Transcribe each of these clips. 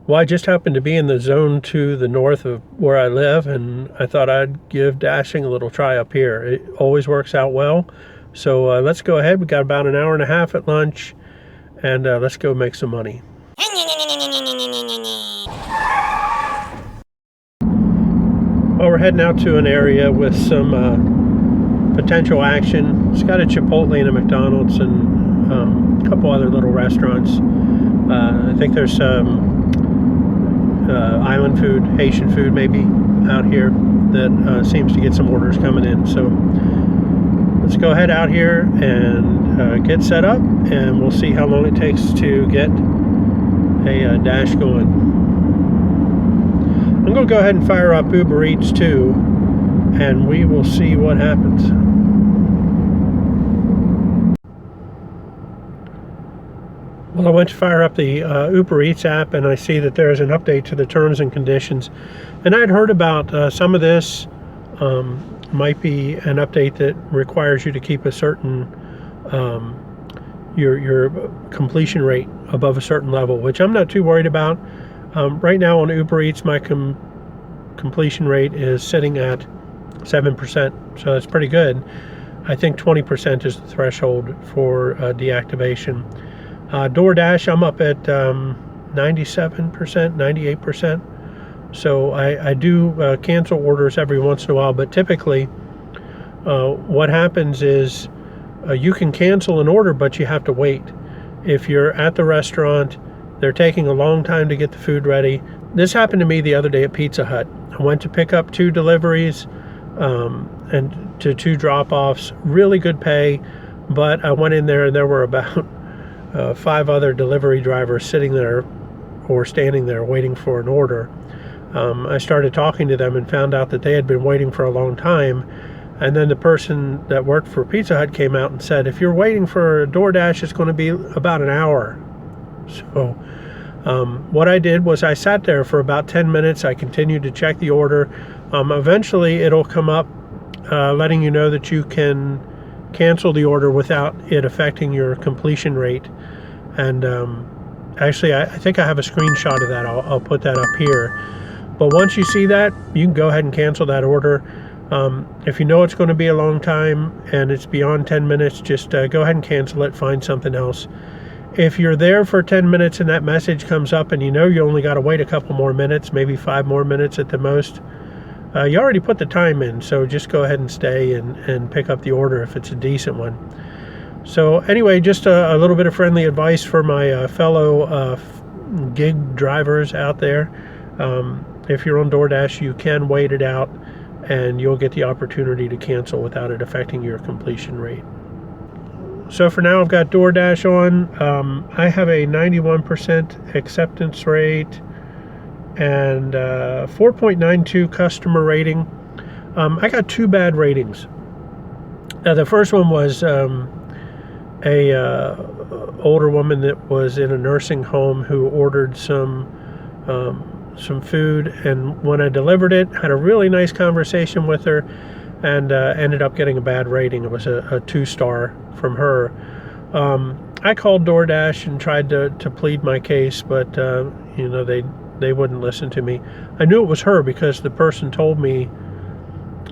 Well, I just happened to be in the zone to the north of where I live, and I thought I'd give dashing a little try up here. It always works out well. So let's go ahead. We got about an hour and a half at lunch, and let's go make some money. Well, we're heading out to an area with some potential action. It's got a Chipotle and a McDonald's and a couple other little restaurants. I think there's some island food, Haitian food maybe, out here that seems to get some orders coming in. So let's go ahead out here and get set up, and we'll see how long it takes to get a dash going. I'm going to go ahead and fire up Uber Eats too, and we will see what happens. Well, I went to fire up the Uber Eats app, and I see that there's an update to the terms and conditions. And I'd heard about some of this might be an update that requires you to keep a certain your completion rate above a certain level, which I'm not too worried about. Right now on Uber Eats, my completion rate is sitting at 7%, so that's pretty good. I think 20% is the threshold for deactivation. DoorDash, I'm up at 97%, 98%. So I do cancel orders every once in a while, but typically what happens is you can cancel an order, but you have to wait. If you're at the restaurant, they're taking a long time to get the food ready. This happened to me the other day at Pizza Hut. I went to pick up 2 deliveries and to 2 drop-offs, really good pay, but I went in there and there were about 5 other delivery drivers sitting there or standing there waiting for an order. I started talking to them and found out that they had been waiting for a long time. And then the person that worked for Pizza Hut came out and said, if you're waiting for DoorDash, it's going to be about an hour. So what I did was I sat there for about 10 minutes. I continued to check the order. Eventually it'll come up letting you know that you can cancel the order without it affecting your completion rate. And actually I think I have a screenshot of that. I'll put that up here. But once you see that, you can go ahead and cancel that order. If you know it's going to be a long time and it's beyond 10 minutes, just go ahead and cancel it, find something else. If you're there for 10 minutes and that message comes up and you know you only got to wait a couple more minutes, maybe 5 more minutes at the most, you already put the time in, so just go ahead and stay and pick up the order if it's a decent one. So anyway, just a little bit of friendly advice for my fellow gig drivers out there. If you're on DoorDash, you can wait it out and you'll get the opportunity to cancel without it affecting your completion rate. So for now, I've got DoorDash on. I have a 91% acceptance rate and 4.92 customer rating. I got 2 bad ratings. The first one was a older woman that was in a nursing home who ordered some food, and when I delivered it, had a really nice conversation with her, and ended up getting a bad rating. It was a 2-star from her. I called DoorDash and tried to plead my case, but they wouldn't listen to me. I knew it was her because the person told me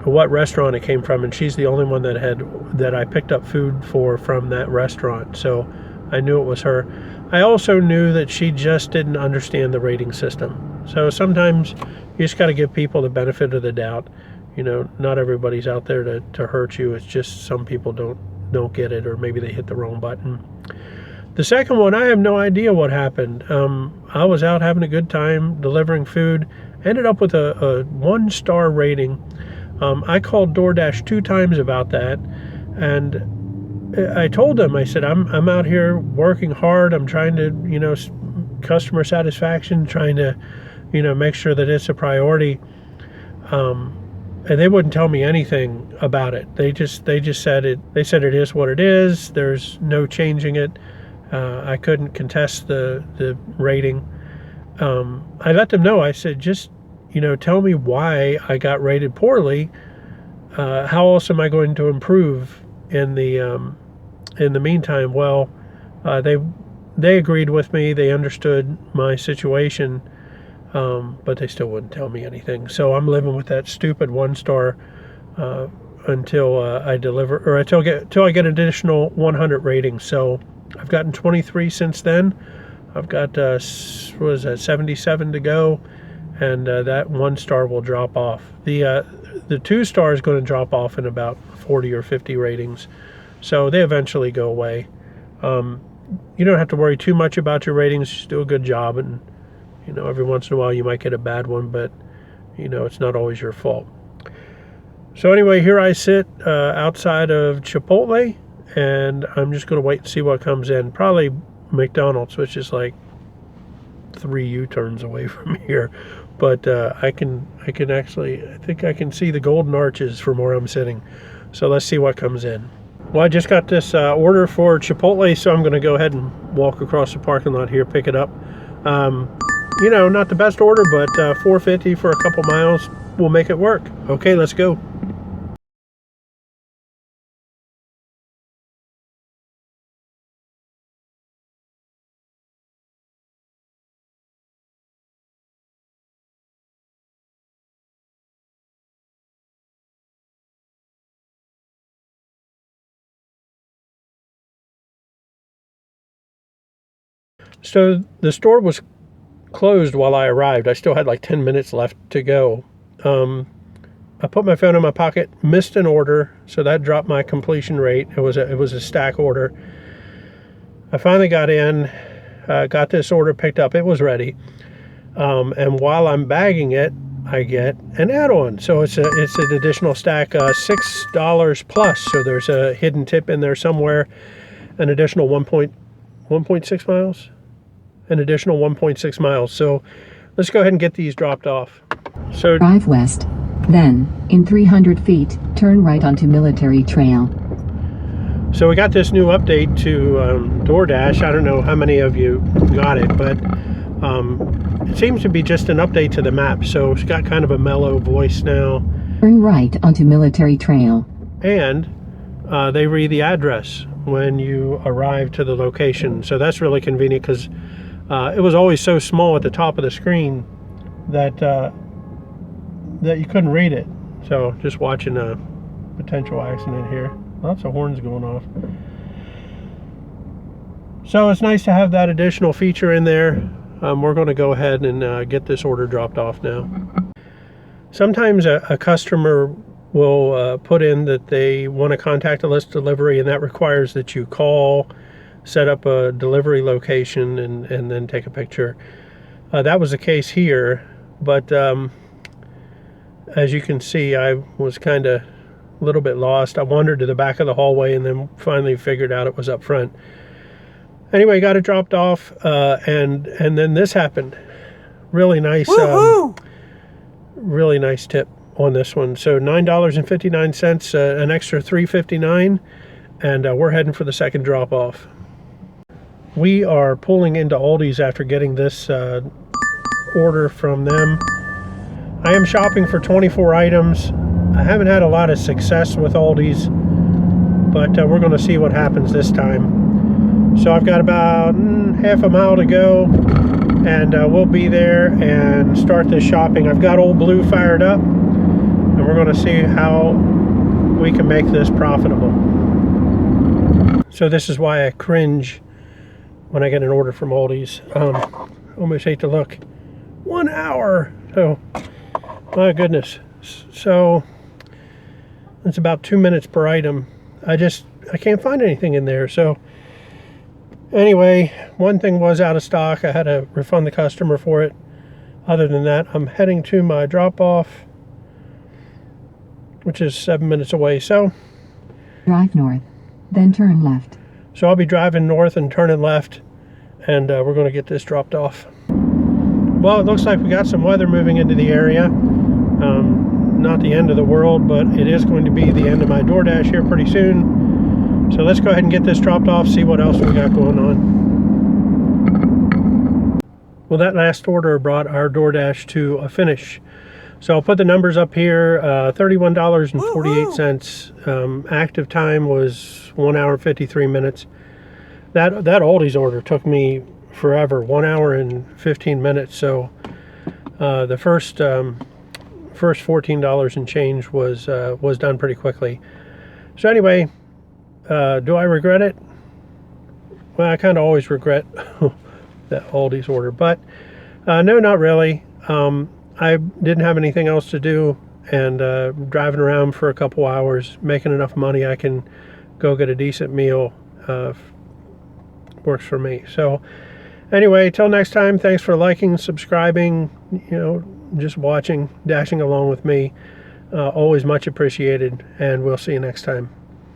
what restaurant it came from, and she's the only one that I picked up food for from that restaurant, so I knew it was her. I also knew that she just didn't understand the rating system. So sometimes you just got to give people the benefit of the doubt. Not everybody's out there to hurt you. It's just some people don't get it, or maybe they hit the wrong button. The second one, I have no idea what happened. I was out having a good time delivering food, ended up with a 1-star rating. I called DoorDash 2 times about that, and I told them, I said, I'm out here working hard. I'm trying to, customer satisfaction, trying to, make sure that it's a priority. And they wouldn't tell me anything about it. They just said it. They said it is what it is. There's no changing it. I couldn't contest the rating. I let them know. I said, just tell me why I got rated poorly. How else am I going to improve in the meantime? Well, they agreed with me. They understood my situation, but they still wouldn't tell me anything. So I'm living with that stupid 1-star until I deliver, or until I get additional 100 ratings. So I've gotten 23 since then. I've got what is that, 77 to go, and that 1-star will drop off. The 2-star is going to drop off in about 40 or 50 ratings, so they eventually go away. You don't have to worry too much about your ratings. Just do a good job, and every once in a while you might get a bad one, but it's not always your fault. So anyway, here I sit outside of Chipotle, and I'm just going to wait and see what comes in. Probably McDonald's, which is like 3 U-turns away from here, but I think I can see the golden arches from where I'm sitting. So let's see what comes in. Well, I just got this order for Chipotle, so I'm going to go ahead and walk across the parking lot here, pick it up. Not the best order, but $4.50 for a couple miles will make it work. Okay, let's go. So the store was closed while I arrived. I still had like 10 minutes left to go. I put my phone in my pocket, missed an order, so that dropped my completion rate. It was a stack order. I finally got in, got this order picked up. It was ready, and while I'm bagging it, I get an add-on. So it's an additional stack, $6 plus. So there's a hidden tip in there somewhere. An additional 1.6 miles. An additional 1.6 miles. So let's go ahead and get these dropped off. So drive west, then in 300 feet turn right onto Military Trail. So we got this new update to DoorDash. I don't know how many of you got it, but it seems to be just an update to the map. So it's got kind of a mellow voice now. Turn right onto Military Trail. And they read the address when you arrive to the location. So that's really convenient, because it was always so small at the top of the screen that that you couldn't read it. So just watching a potential accident here. Lots of horns going off. So it's nice to have that additional feature in there. We're going to go ahead and get this order dropped off now. Sometimes a customer will put in that they want a contactless delivery, and that requires that you call, set up a delivery location, and then take a picture. That was the case here, but as you can see, I was kind of a little bit lost. I wandered to the back of the hallway and then finally figured out it was up front. Anyway, got it dropped off, and then this happened. Really nice, really nice tip on this one. So $9.59, an extra $3.59, and we're heading for the second drop off. We are pulling into Aldi's after getting this order from them. I am shopping for 24 items. I haven't had a lot of success with Aldi's, but we're going to see what happens this time. So I've got about half a mile to go, and we'll be there and start this shopping. I've got Old Blue fired up, and we're going to see how we can make this profitable. So this is why I cringe when I get an order from Aldi's. Almost hate to look. 1 hour. Oh, my goodness. So it's about 2 minutes per item. I can't find anything in there. So anyway, one thing was out of stock. I had to refund the customer for it. Other than that, I'm heading to my drop off, which is 7 minutes away. So drive north, then turn left. So I'll be driving north and turning left, and we're going to get this dropped off. Well, it looks like we got some weather moving into the area. Not the end of the world, but it is going to be the end of my DoorDash here pretty soon. So let's go ahead and get this dropped off, see what else we got going on. Well, that last order brought our DoorDash to a finish. So I'll put the numbers up here. $31.48. Active time was 1 hour and 53 minutes. That Aldi's order took me forever, 1 hour and 15 minutes. So The first $14 and change was done pretty quickly. So anyway, do I regret it? Well, I kind of always regret that Aldi's order, but no, not really. I didn't have anything else to do, and driving around for a couple hours, making enough money I can go get a decent meal works for me. So anyway, till next time, thanks for liking, subscribing, just watching, dashing along with me. Always much appreciated, and we'll see you next time.